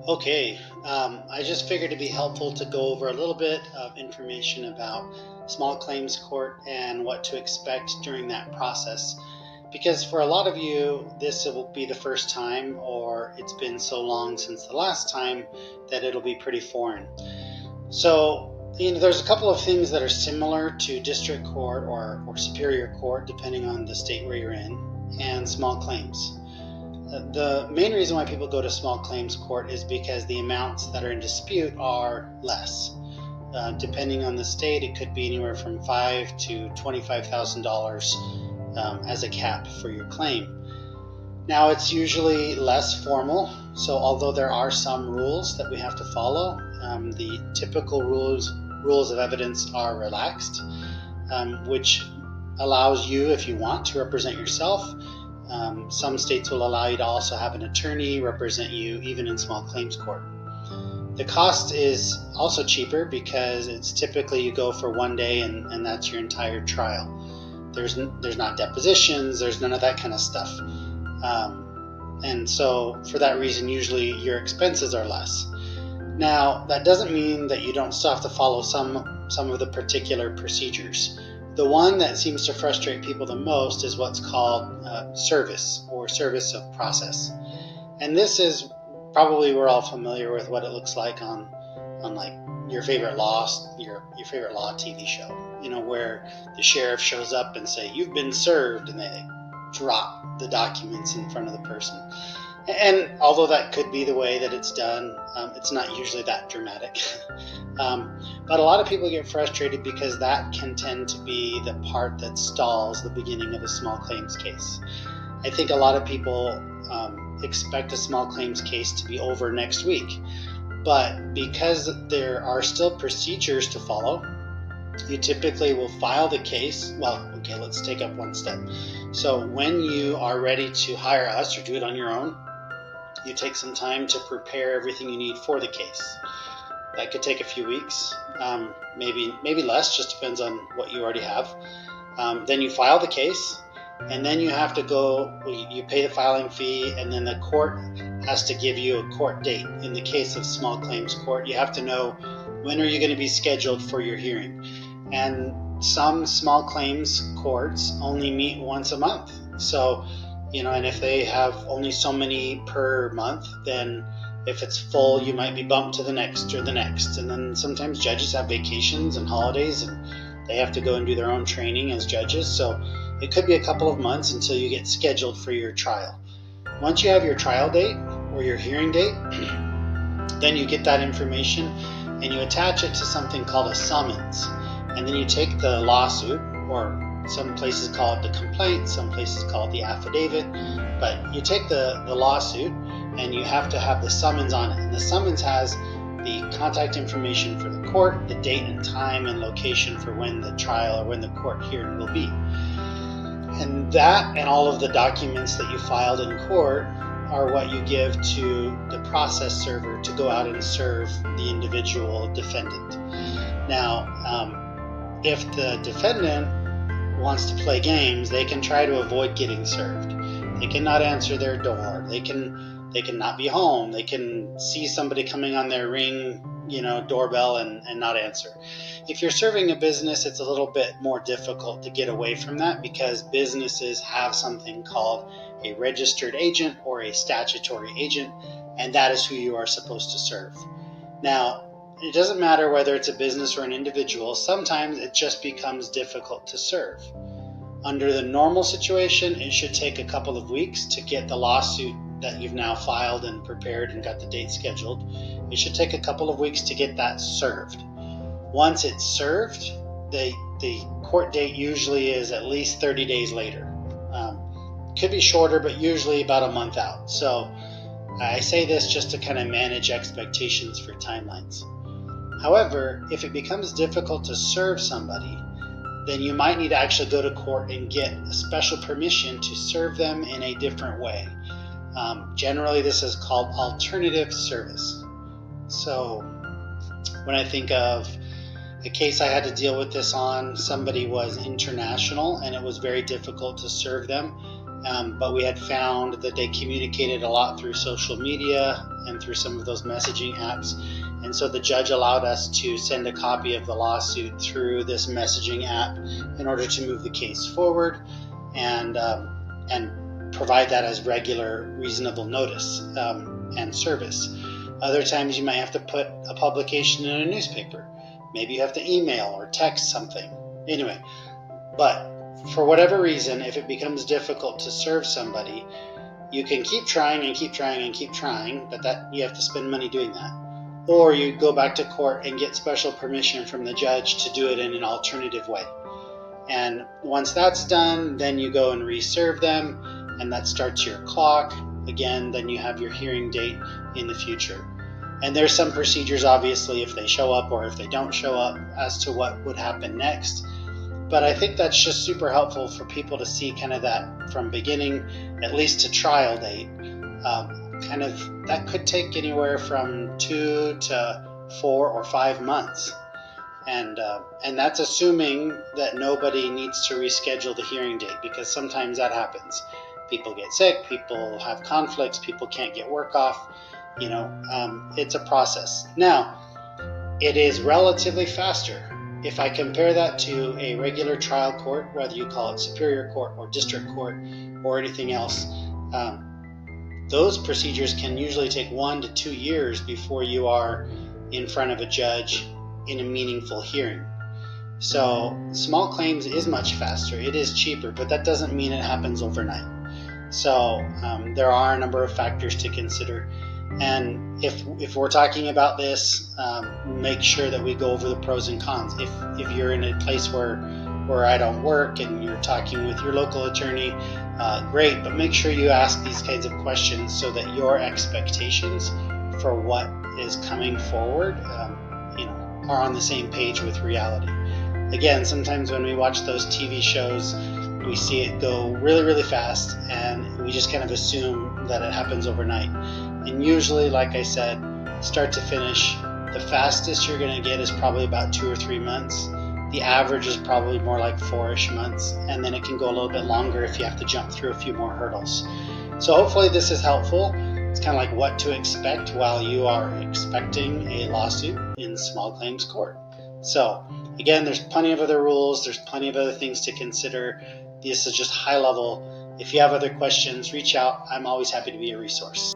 Okay, I just figured it'd be helpful to go over a little bit of information about small claims court and what to expect during that process. Because for a lot of you, this will be the first time, or it's been so long since the last time that it'll be pretty foreign. So, there's a couple of things that are similar to district court or superior court, depending on the state where you're in, and small claims. The main reason why people go to small claims court is because the amounts that are in dispute are less. Depending on the state, it could be anywhere from $5,000 to $25,000 as a cap for your claim. Now, it's usually less formal, so although there are some rules that we have to follow, the typical rules of evidence are relaxed, which allows you, if you want, to represent yourself. Some states will allow you to also have an attorney represent you, even in small claims court. The cost is also cheaper because it's typically you go for one day and that's your entire trial. There's not depositions, there's none of that kind of stuff. And so for that reason, usually your expenses are less. Now, that doesn't mean that you don't still have to follow some of the particular procedures. The one that seems to frustrate people the most is what's called service or service of process. And this is probably, we're all familiar with what it looks like on like your favorite law TV show, where the sheriff shows up and say, "You've been served," and they drop the documents in front of the person. And although that could be the way that it's done, it's not usually that dramatic. But a lot of people get frustrated because that can tend to be the part that stalls the beginning of a small claims case. I think a lot of people expect a small claims case to be over next week. But because there are still procedures to follow, you typically will file the case. Well, okay, let's take up one step. So when you are ready to hire us or do it on your own, you take some time to prepare everything you need for the case. That could take a few weeks, maybe less, just depends on what you already have. Then you file the case, and then you have to go, you pay the filing fee, and then the court has to give you a court date. In the case of small claims court, you have to know when are you going to be scheduled for your hearing. And some small claims courts only meet once a month. So, and if they have only so many per month, then if it's full, you might be bumped to the next or the next. And then sometimes judges have vacations and holidays, and they have to go and do their own training as judges. So it could be a couple of months until you get scheduled for your trial. Once you have your trial date or your hearing date, then you get that information and you attach it to something called a summons. And then you take the lawsuit, or some places call it the complaint, some places call it the affidavit, but you take the lawsuit and you have to have the summons on it. And the summons has the contact information for the court, the date and time and location for when the trial or when the court hearing will be. And that and all of the documents that you filed in court are what you give to the process server to go out and serve the individual defendant. Now, if the defendant wants to play games, they can try to avoid getting served. They cannot answer their door. They can not be home. They can see somebody coming on their Ring, doorbell and not answer. If you're serving a business, it's a little bit more difficult to get away from that because businesses have something called a registered agent or a statutory agent, and that is who you are supposed to serve. Now, it doesn't matter whether it's a business or an individual. Sometimes it just becomes difficult to serve. Under the normal situation, it should take a couple of weeks to get the lawsuit that you've now filed and prepared and got the date scheduled. It should take a couple of weeks to get that served. Once it's served, the court date usually is at least 30 days later. Could be shorter, but usually about a month out. So I say this just to kind of manage expectations for timelines. However, if it becomes difficult to serve somebody, then you might need to actually go to court and get a special permission to serve them in a different way. Generally, this is called alternative service. So when I think of a case I had to deal with this on, somebody was international and it was very difficult to serve them. but we had found that they communicated a lot through social media and through some of those messaging apps. And so the judge allowed us to send a copy of the lawsuit through this messaging app in order to move the case forward and provide that as regular, reasonable notice and service. Other times you might have to put a publication in a newspaper. Maybe you have to email or text something. Anyway, but for whatever reason, if it becomes difficult to serve somebody, you can keep trying and keep trying and keep trying, but that you have to spend money doing that. Or you go back to court and get special permission from the judge to do it in an alternative way. And once that's done, then you go and reserve them, and that starts your clock. Again, then you have your hearing date in the future. And there's some procedures, obviously, if they show up or if they don't show up, as to what would happen next. But I think that's just super helpful for people to see kind of that from beginning, at least to trial date. Kind of that could take anywhere from 2 to 4 or 5 months. And that's assuming that nobody needs to reschedule the hearing date, because sometimes that happens. People get sick, people have conflicts, people can't get work off. It's a process. Now, it is relatively faster. If I compare that to a regular trial court, whether you call it superior court or district court or anything else, those procedures can usually take 1 to 2 years before you are in front of a judge in a meaningful hearing. So small claims is much faster. It is cheaper, but that doesn't mean it happens overnight. So there are a number of factors to consider. And if we're talking about this, make sure that we go over the pros and cons. If you're in a place where I don't work and you're talking with your local attorney, great, but make sure you ask these kinds of questions so that your expectations for what is coming forward are on the same page with reality. Again, sometimes when we watch those TV shows, we see it go really, really fast, and we just kind of assume that it happens overnight. And usually, like I said, start to finish, the fastest you're going to get is probably about 2 or 3 months. The average is probably more like 4-ish months, and then it can go a little bit longer if you have to jump through a few more hurdles. So hopefully this is helpful. It's kind of like what to expect while you are expecting a lawsuit in small claims court. So again, there's plenty of other rules. There's plenty of other things to consider. This is just high level. If you have other questions, reach out. I'm always happy to be a resource.